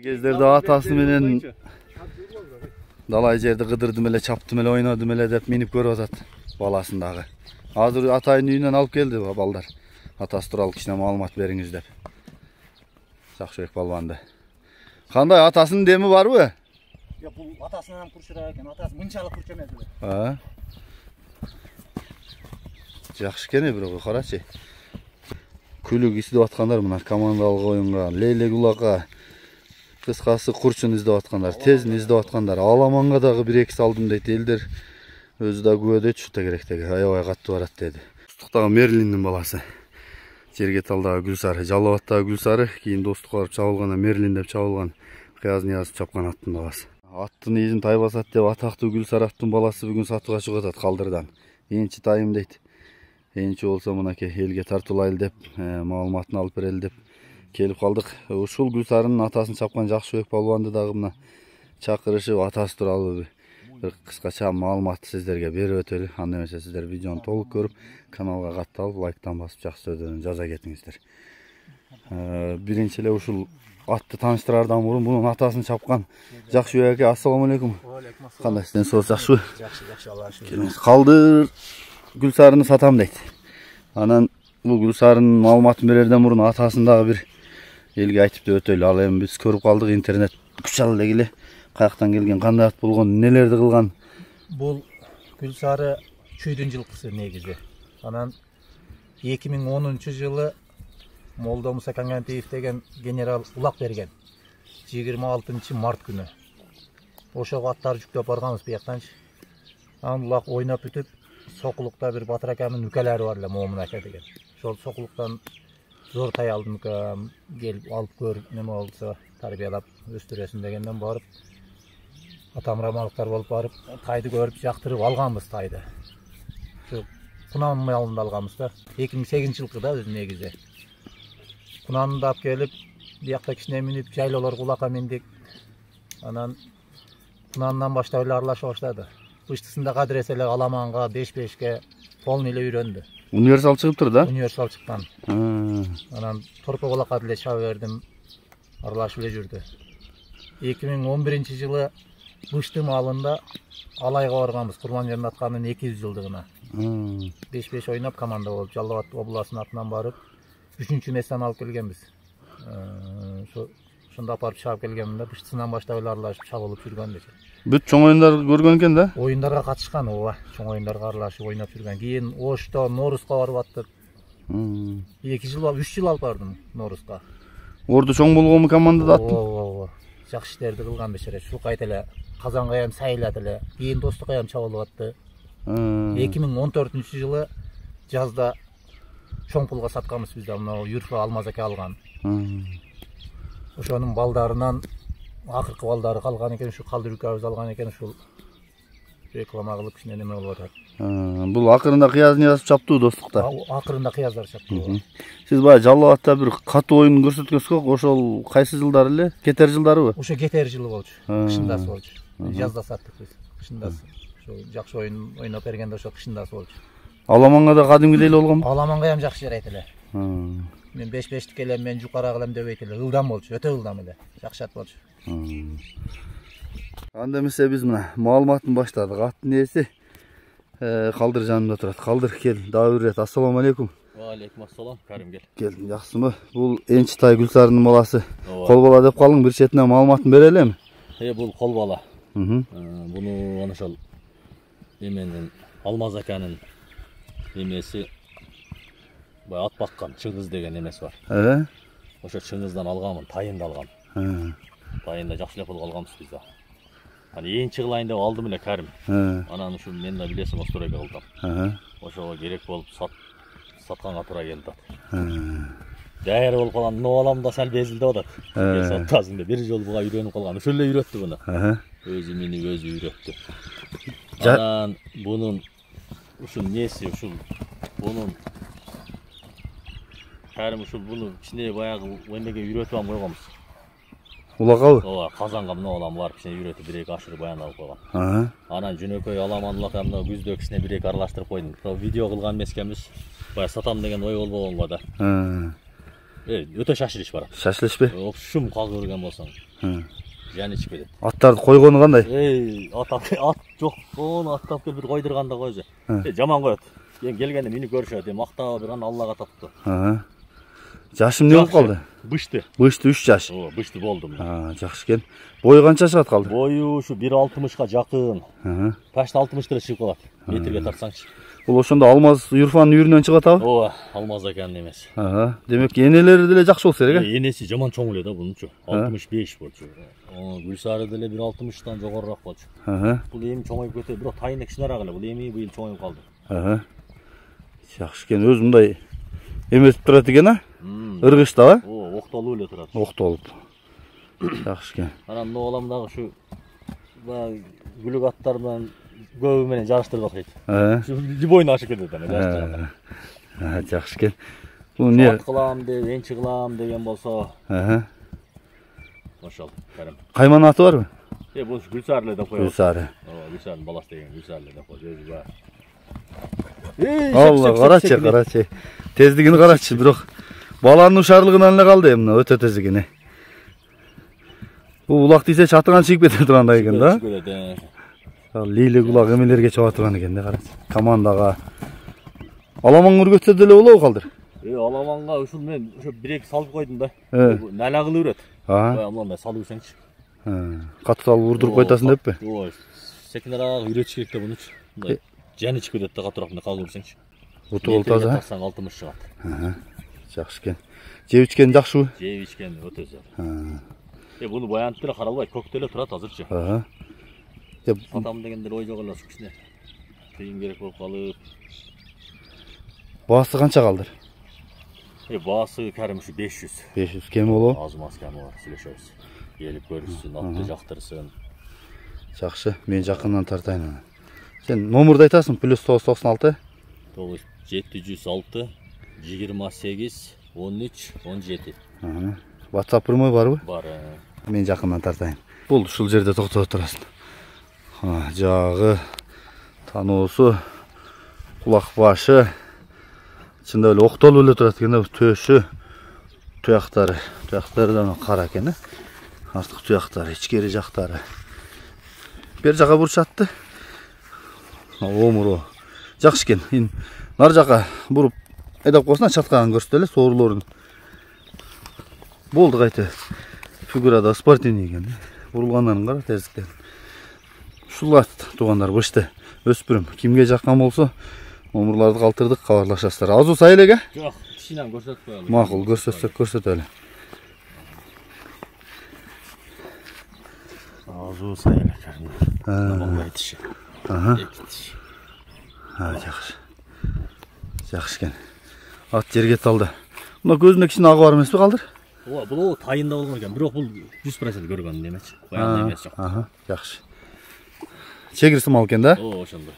Кездерде атасы менен далай жерди кыдырдым эле, чаптым эле, ойнодум эле деп минип көрүп атат баласындагы. Азыр атайын үйүнөн алып келди балдар. Атасы тууралуу кичине маалымат бериңиз деп. Жакшыбек балбанды. Кандай атасынын деми барбы? Жок, бул атасынан курчурак экен. Атасы мынчалык курч эмес эле. Жакшы экен бирок карачы. Күлүк издеп аткандар мына командалык оюнга, лейлек улакка, кыскасы курчун издеп аткандар, тезин издеп аткандар. Аламанга дагы 1-2 салдым дейт элдер. Өзү да күбөдөйт шута керектеги. Аябай катты барат деди. Достуктагы Мерлиндин баласы. Жергеталдагы Гүлсары, Жалалаттагы Гүлсары, кийин Достук барып чабылганда Мерлин деп чабылган. Кыязниязов чапкан аттын баласы. Аттын изин тайбасат деп атактуу Гүлсаровдун баласы бүгүн сатууга чыгып атат Калдырдан. Энчи тайым дейт. Энчи болсо мынакей элге тартуулайлы деп, маалыматын алып берели деп келип калдык. Ушул Гүлсарынын атасын чапкан Жакшыбек балбанды дагы мына чакырышып атасы тууралуу бир кыскача маалымат сиздерге берип өтөлү. Анда эмесе сиздер видеону толук көрүп, каналга катталып, лайктан басып жакшы сөздөрүн жаза кетиңиздер. Биринчи эле ушул атты тааныштырардан мурун бунун атасын чапкан Жакшыбек аке, ассаламу алейкум. Кандайсыз, соос жакшыбы? Жакшы, Аллага шүгүр. Калдыр Гүлсарыны сатам дейт. Анан бул Гүлсарынын маалыматын берерден мурун атасын дагы бир элге айтып деп өтөлү. Ал эми биз көрүп калдык интернет күч алып эле. Каяктан келген, кандай ат болгон, нелерди кылган? Бул Гүлсары чүйдүн жылкысы негизи. Анан 2010-жылы Молдо Муса Кангантиев деген генерал улак берген. 26-март күнү. Ошого аттар жүктөп барганбыз бияктанчы. Анан улак ойноп бүтүп, Сокулукта бир Батыр акамдын үкелери бар эле, Момун ака деген. Ошол Сокулуктан зор тай алдым, келип алып көр, неме болсо тарбиялап өстүрөсүн дегенден барып, атамрамалыктар болуп барып, тайды көрүп жактырып алганбыз тайды. Ошо Кунан малында алганбыз да. 2008-жылкы да өзү негизи. Кунанды алып келип, биякта кичине минип, жайлоолорго улакка миндик. Анан Кунандан баштап эле аралаша баштады. Быштысында кадыресе эле Аламанга 5-5ке полный эле үйрөндү. Универсал чыгыптыр да? Универсал чыккан. Анан Торпо Балакка деле чаба бердим. Аралашып эле жүрдү. 2011-жылы Бышты маалында Алайга барганбыз, Курманжан атканын 200 жылдыгына. 5-5 ойноп команда болуп, Жалал Абад областынын атынан барып, 3-чү месттен алып келгенбиз. Ошондо апарып чабып келгенмин да, Быштысынан баштап эле аралашып чабылып жүргөн дечи. Бүт чоң оюндар көргөн экен да? Оюндарга катышкан, ооба. Чоң оюндарга аралашып ойноп жүргөн. Кийин Ошто, Норузга барып аттык. 2 жыл, 3 жыл алып бардым Норузга. Орду чоң болгонбу командада аттым? Ооба. Жакшы иштерди кылган бешере. Шулкайт эле Казанга ham сайлады эле. Кийин Достукка ham чабылып атты. 2014-жылы жазда чоң пулга сатканбыз биз да, мына Юрфа Алмаз аке алган. Ошонун балдарынан акыркы балдары калган экен, ушу Калдыр үкөбүз алган экен, ушул реклама кылып кичине неме болуп атат. Бул акырында Кыязниязов чаптуу Достукта. Акырында Кыяздар чаптуу. Сиз баягы Жалал Абадта бир катуу оюн көрсөткөнсүз, ошол кайсы жылдары эле? Кетер жылдарыбы? Ошо кетер жылы болчу. Кышындасы болчу. Жазда саттык биз. Кышындасы. Ошо жакшы оюн ойноп бергенде ошо кышындасы болчу. Аламанга да кадимгидей эле болгонбу? Аламанга ham жакшы жарайт эле. Мен 5-5тик элем, мен жукарак элем дебейт эле. Ылдам болчу, өтө ылдам эле. Жакшы ат болчу. Анда эмесе биз мына маалыматын баштадык. Аттын ээси Калдыр жанымда турат. Калдыр, кел, дагы бир рет. Ассаламу алейкум. Ва алейкум ассалам, Карим кел. Келдим, жакшысыңбы? Бул Энчи тай Гүлсарынын баласы. Кол бала деп калдың, бир четинен маалыматын бере элеми? Бул кол бала. Буну ана ошол эменин Алмаз аканын эмеси бай ат баккан Чыңгыз деген эмеси бар. Ошо Чыңгыздан алганмын, тайында алгам. Тайында жакшы эле пул алганбыз биз да. Аны энчи кылайын деп алдым эле Карим. Анан ушу мен да билесиң Остороге кылдым. Ошого керек болуп сатканга туура келди. Дайыр болуп калган, но балам да сал безилдеп атат. Саттасың деп бир жолу буга үйрөнүп калган. Ошол эле үйрөттү буну. Өзү мени өзү үйрөттү. Анан бунун ушул неси, ушул бунун Карим ушул буну кичине баягы эмеге үйрөтүп алып койгонбуз. Улакабы? Ооба, Казанга мына балам барып кичине үйрөтүп бир-эки ашырып баяндалып койгон. Анан жөнөкөй Аламан улакка мына күздө кичине бир-эки аралаштырып койдум. Видео кылган эмес экенбиз. Бая сатам деген ой болбогонго да. Өтө шашылыш барат. Шашылышпы? Шум калып көргөн болсоң. Жан ичип кетет. Аттарды койгону кандай? Ат жок, оны аттап келип бир койдурганда койжу. Жаман коет. Ен келгенде мени көрүшөт, мактап бир аны Аллага таптı. Жашым не болуп калды? Бышты. Бышты 3 жаш. Ооба, бышты болдум. Жакшы экен. Бою канча чыгат калды? Бою ушу 1.60га жакын. Почти 60 деле чыгып калат. Метрге тартсаңчы. Бул ошондо Алмаз Юрфанын үйүрүнөн чыгып атабы? Ооба, Алмаз аканын эмеси. Демек энелери деле жакшы болсо керек, Энеси жаман чоң эле да бунучу. 65 болчу. Гүлсары деле 1.60тан жогорураак болчу. Бул эми чоңоюп кетти, бирок тайыны кичинераак эле. Бул эми быйыл чоңоюп калды. Жакшы экен, өзү мындай эметип турат экен, ыргычта, октолуп эле турат. Октолуп. Жакшы экен. Анан мына балам дагы ушу гүлүк аттар менен көбү менен жарыштырып окуйт. Любойну ашып кетет ана. Жакшы экен. Бул эмне? Ат кылам деп, энчи кылам деген болсо. Ошол, карам. Кайман аты барбы? Бул Гүлсары эле деп коёбуз. Гүлсары. Гүлсарынын баласы деген Гүлсары эле деп коёбуз. Өзү бар. Алла, карачы. Тездигини карачы, бирок баланын ушарлыгынан эле калды эми, өтө тез экен. Бул улак тийсе чатыган чыгып кете тургандай экен да. Лейлек улак эмелерге чыга турган экен да, карачы. Командага. Аламан үргөтсө деле болобу калдыр? Аламанга ушул мен ошо 1-2 салып койдум да. Нала кылып берет. Мындай салып берсеңчи. Катып салып урдуруп койтасың деппи? Ооба. Секинерак үйрөтүш керек да мунучу. Мындай жан ичип кетет да катыраак мындай кагып берсеңчи. Уту бол таза. 60 чыгат. Жакшы экен. Жеп ичкен жакшыбы? Жеп ичкен өтө зор. Буну баянтып деле каралбайт, көктө эле турат азырчы. Сатам дегендер ой жок эле ушу кичине. Кыйын керек болуп калып. Баасы канча калдыр? Баасы карым ушу 500. 500 кем болобу? Аз-маз кем бар, сүйлөшөбүз. Келип көрүшсүн, атты жактырсын. Жакшы, мен жакындан тартайын. Сен номерди айтасың, +996 706 28 13 17. WhatsApp прямой барбы? Бар. Мен жакындан тартайын. Бул ушул жерде токтоп турасың. Жагы, таноосу, кулак башы. Чында эле октолуп эле турат экен да, төшү, туяктары да кара экен. Артык туяктары, ичкери жактары. Бер жака бурчатты. Омуру. Жакшы экен. Нар жака буруп айдап койсоң, чаткаган көрсөтө эле соорулорун. Болду кайта. Фигурада спортивный экен. Бурулгандарын кара тезиктен. Ушул туугандар бышты. Өспүрүм. Кимге жаккан болсо, номерларды калтырдык, кабарлашасыздар. Азуу сай элеге? Жок, кичинен көрсөтүп коелу. Макул, көрсөтсөк көрсөтө эле. Азуу сай эле. Намангай тиши. Жакшы. Жакшы экен. Ат жерге талды. Мына көзүнө кичине агы бар эмеспи калдыр? Ооба, бул тайында болгон экен. Бирок бул 100% көргөн эмес. Баягы эмес жок. Жакшы. Чегир сымал экен да? Ошондой.